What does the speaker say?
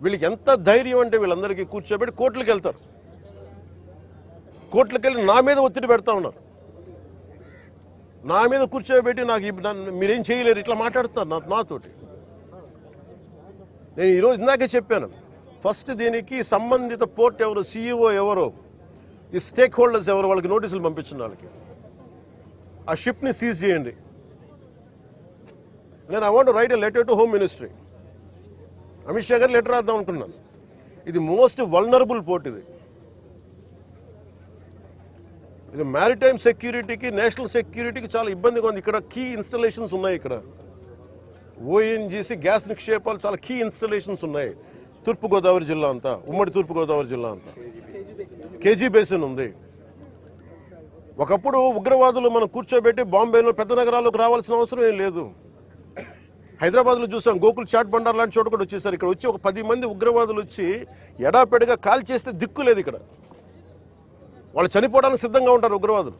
వీళ్ళకి ఎంత ధైర్యం అంటే వీళ్ళందరికీ కూర్చోబెట్టి కోర్టులకు వెళ్తారు. కోర్టులకు వెళ్ళి నా మీద ఒత్తిడి పెడతా ఉన్నారు. నా మీద కూర్చోబెట్టి మీరేం చేయలేరు ఇట్లా మాట్లాడుతున్నారు నాతోటి. నేను ఈరోజు ఇందాకే చెప్పాను, ఫస్ట్ దీనికి సంబంధిత పోర్ట్ ఎవరు, CEO ఎవరో, ఈ స్టేక్ హోల్డర్స్ ఎవరు, వాళ్ళకి నోటీసులు పంపించిన వాళ్ళకి ఆ షిప్ని సీజ్ చేయండి. నేను I want right a letter to home ministry. Amit Shah గారు లెటర్ రాద్దాం అనుకున్నాను. ఇది మోస్ట్ వల్నరబుల్ పోర్ట్. ఇది మ్యారిటైమ్ సెక్యూరిటీకి, నేషనల్ సెక్యూరిటీకి చాలా ఇబ్బందిగా ఉంది. ఇక్కడ కీ ఇన్స్టలేషన్స్ ఉన్నాయి. ఇక్కడ ONGC గ్యాస్ నిక్షేపాలు చాలా కీ ఇన్స్టలేషన్స్ ఉన్నాయి. తూర్పుగోదావరి జిల్లా అంతా, ఉమ్మడి తూర్పుగోదావరి జిల్లా అంతా కేజీ బేసిన్ ఉంది. ఒకప్పుడు ఉగ్రవాదులు మనం కూర్చోబెట్టి బాంబేలో పెద్ద నగరాల్లోకి రావాల్సిన అవసరం ఏం లేదు. హైదరాబాద్లో చూసాం, గోకుల్ చాట్ బండార్ లాంటి చోట కూడా వచ్చేసారు. ఇక్కడ వచ్చి ఒక 10 మంది ఉగ్రవాదులు వచ్చి ఎడాపెడిగా కాల్ చేస్తే దిక్కు లేదు. ఇక్కడ వాళ్ళు చనిపోవడానికి సిద్ధంగా ఉంటారు ఉగ్రవాదులు.